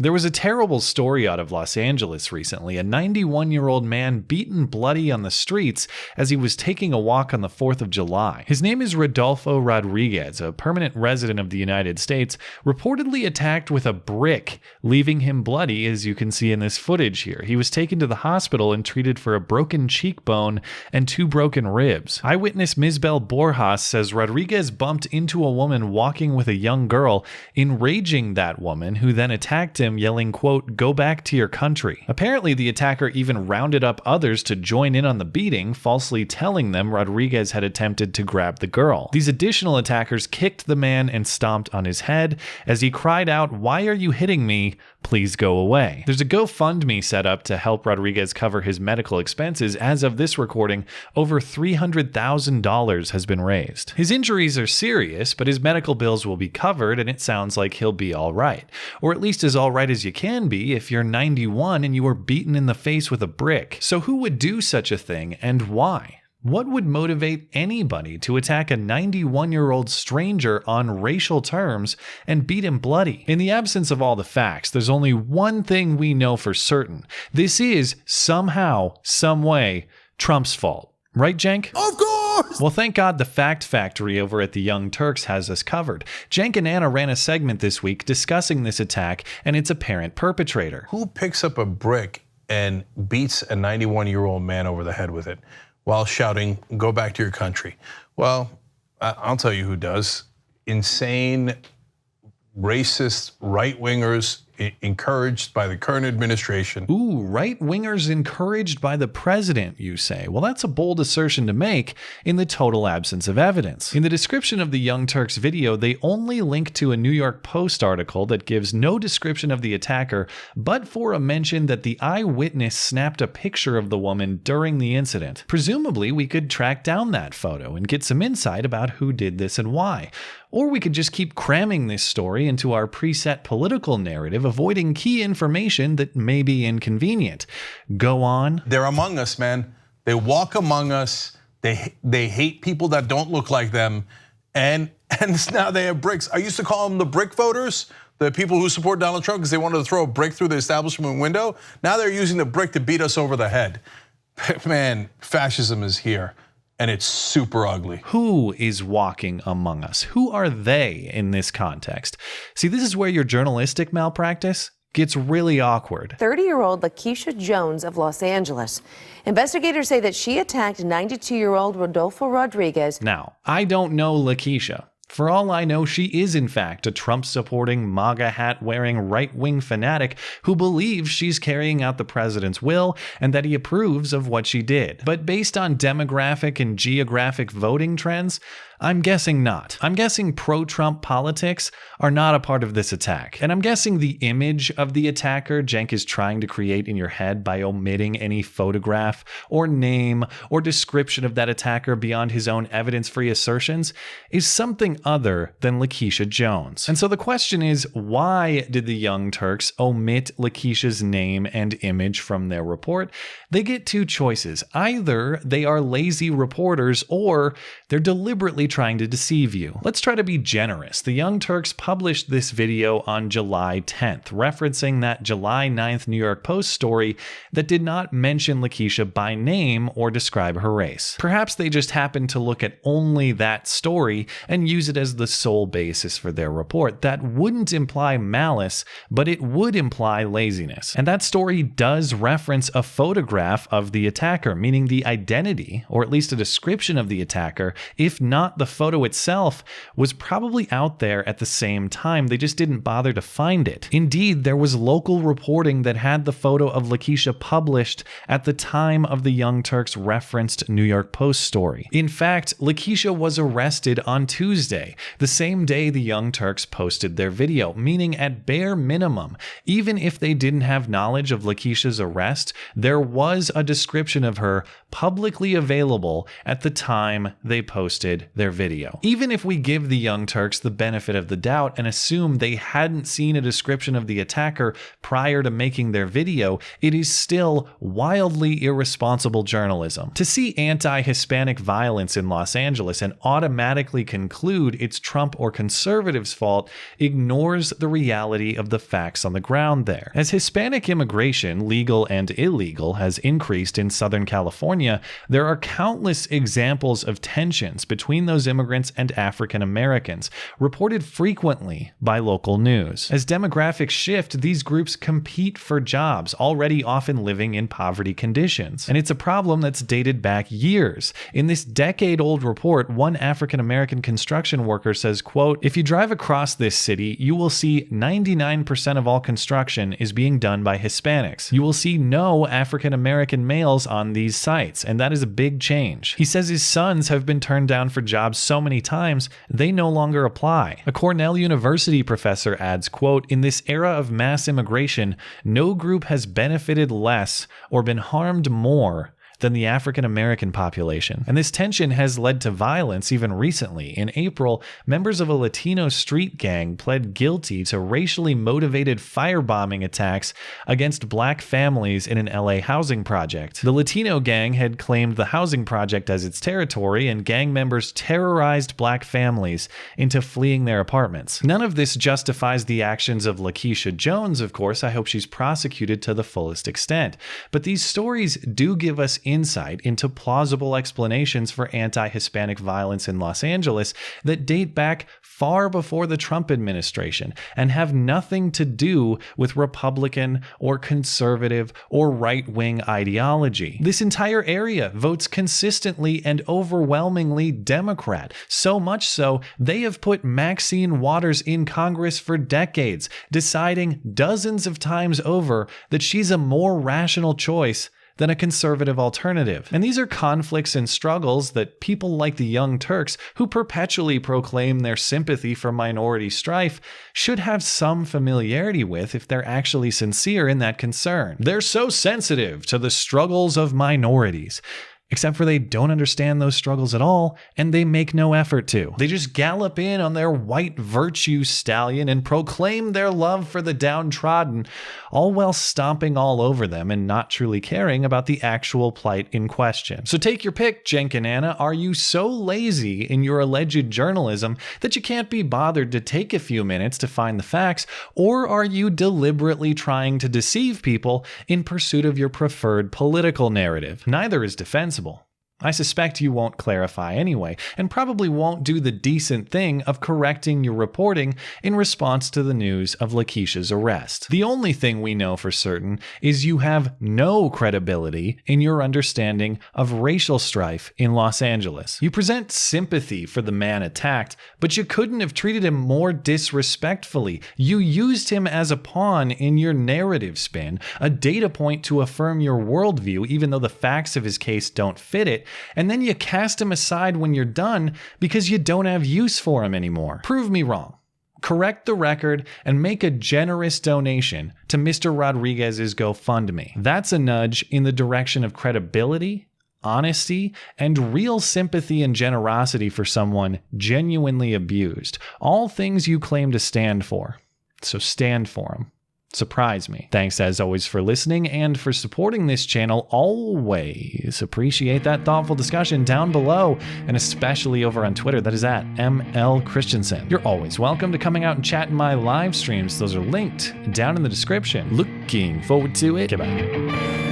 There was a terrible story out of Los Angeles recently. A 91-year-old man beaten bloody on the streets as he was taking a walk on the 4th of July. His name is Rodolfo Rodriguez, a permanent resident of the United States, reportedly attacked with a brick, leaving him bloody, as you can see in this footage here. He was taken to the hospital and treated for a broken cheekbone and 2 broken ribs. Eyewitness Misbel Borjas says Rodriguez bumped into a woman walking with a young girl, enraging that woman, who then attacked him, yelling, quote, "Go back to your country." Apparently, the attacker even rounded up others to join in on the beating, falsely telling them Rodriguez had attempted to grab the girl. These additional attackers kicked the man and stomped on his head as he cried out, "Why are you hitting me? Please go away." There's a GoFundMe set up to help Rodriguez cover his medical expenses. As of this recording, over $300,000 has been raised. His injuries are serious, but his medical bills will be covered, and it sounds like he'll be all right. Or at least as all right as you can be if you're 91 and you were beaten in the face with a brick. So who would do such a thing, and why? What would motivate anybody to attack a 91-year-old stranger on racial terms and beat him bloody? In the absence of all the facts, there's only one thing we know for certain. This is somehow, some way, Trump's fault. Right, Cenk? Of course! Well, thank God the Fact Factory over at the Young Turks has us covered. Cenk and Anna ran a segment this week discussing this attack and its apparent perpetrator. Who picks up a brick and beats a 91-year-old man over the head with it while shouting, "Go back to your country"? Well, I'll tell you who does. Insane, racist right-wingers encouraged by the current administration. Ooh, right-wingers encouraged by the president, you say? Well, that's a bold assertion to make in the total absence of evidence. In the description of the Young Turks video, they only link to a New York Post article that gives no description of the attacker, but for a mention that the eyewitness snapped a picture of the woman during the incident. Presumably, we could track down that photo and get some insight about who did this and why. Or we could just keep cramming this story into our preset political narrative, avoiding key information that may be inconvenient. Go on. They're among us, man. They walk among us. They hate people that don't look like them. And now they have bricks. I used to call them the brick voters, the people who support Donald Trump because they wanted to throw a brick through the establishment window. Now they're using the brick to beat us over the head. Man, fascism is here. And it's super ugly. Who is walking among us? Who are they in this context? See, this is where your journalistic malpractice gets really awkward. 30-year-old Lakeisha Jones of Los Angeles. Investigators say that she attacked 92-year-old Rodolfo Rodriguez. Now, I don't know Lakeisha. For all I know, she is in fact a Trump-supporting, MAGA hat-wearing right-wing fanatic who believes she's carrying out the president's will and that he approves of what she did. But based on demographic and geographic voting trends, I'm guessing not. I'm guessing pro-Trump politics are not a part of this attack. And I'm guessing the image of the attacker Cenk is trying to create in your head by omitting any photograph or name or description of that attacker beyond his own evidence-free assertions is something other than Lakeisha Jones. And so the question is, why did the Young Turks omit Lakeisha's name and image from their report? They get 2 choices. Either they are lazy reporters or they're deliberately trying to deceive you. Let's try to be generous. The Young Turks published this video on July 10th, referencing that July 9th New York Post story that did not mention Lakeisha by name or describe her race. Perhaps they just happened to look at only that story and use it as the sole basis for their report. That wouldn't imply malice, but it would imply laziness. And that story does reference a photograph of the attacker, meaning the identity, or at least a description of the attacker, if not the photo itself, was probably out there at the same time. They just didn't bother to find it. Indeed, there was local reporting that had the photo of Lakeisha published at the time of the Young Turks referenced New York Post story. In fact, Lakeisha was arrested on Tuesday, the same day the Young Turks posted their video, meaning at bare minimum, even if they didn't have knowledge of Lakeisha's arrest, there was a description of her publicly available at the time they posted their their video. Even if we give the Young Turks the benefit of the doubt and assume they hadn't seen a description of the attacker prior to making their video, it is still wildly irresponsible journalism. To see anti-Hispanic violence in Los Angeles and automatically conclude it's Trump or conservatives' fault ignores the reality of the facts on the ground there. As Hispanic immigration, legal and illegal, has increased in Southern California, there are countless examples of tensions between those immigrants and African Americans, reported frequently by local news. As demographics shift, these groups compete for jobs, already often living in poverty conditions. And it's a problem that's dated back years. In this decade-old report, one African American construction worker says, quote, "If you drive across this city, you will see 99% of all construction is being done by Hispanics. You will see no African American males on these sites, and that is a big change." He says his sons have been turned down for jobs so many times, they no longer apply. A Cornell University professor adds, quote, "In this era of mass immigration, no group has benefited less or been harmed more than the African American population." And this tension has led to violence even recently. In April, members of a Latino street gang pled guilty to racially motivated firebombing attacks against black families in an LA housing project. The Latino gang had claimed the housing project as its territory, and gang members terrorized black families into fleeing their apartments. None of this justifies the actions of Lakeisha Jones, of course. I hope she's prosecuted to the fullest extent. But these stories do give us insight into plausible explanations for anti-Hispanic violence in Los Angeles that date back far before the Trump administration and have nothing to do with Republican or conservative or right-wing ideology. This entire area votes consistently and overwhelmingly Democrat, so much so they have put Maxine Waters in Congress for decades, deciding dozens of times over that she's a more rational choice than a conservative alternative. And these are conflicts and struggles that people like the Young Turks, who perpetually proclaim their sympathy for minority strife, should have some familiarity with if they're actually sincere in that concern. They're so sensitive to the struggles of minorities. Except for they don't understand those struggles at all, and they make no effort to. They just gallop in on their white virtue stallion and proclaim their love for the downtrodden, all while stomping all over them and not truly caring about the actual plight in question. So take your pick, Cenk and Anna. Are you so lazy in your alleged journalism that you can't be bothered to take a few minutes to find the facts, or are you deliberately trying to deceive people in pursuit of your preferred political narrative? Neither is defensible. I suspect you won't clarify anyway, and probably won't do the decent thing of correcting your reporting in response to the news of Lakeisha's arrest. The only thing we know for certain is you have no credibility in your understanding of racial strife in Los Angeles. You present sympathy for the man attacked, but you couldn't have treated him more disrespectfully. You used him as a pawn in your narrative spin, a data point to affirm your worldview, even though the facts of his case don't fit it, and then you cast him aside when you're done because you don't have use for him anymore. Prove me wrong. Correct the record and make a generous donation to Mr. Rodriguez's GoFundMe. That's a nudge in the direction of credibility, honesty, and real sympathy and generosity for someone genuinely abused. All things you claim to stand for. So stand for him. Surprise me. Thanks as always for listening and for supporting this channel. Always appreciate that thoughtful discussion down below, and especially over on Twitter. That is at ML Christiansen. You're always welcome to coming out and chat in my live streams. Those are linked down in the description. Looking forward to it. Goodbye.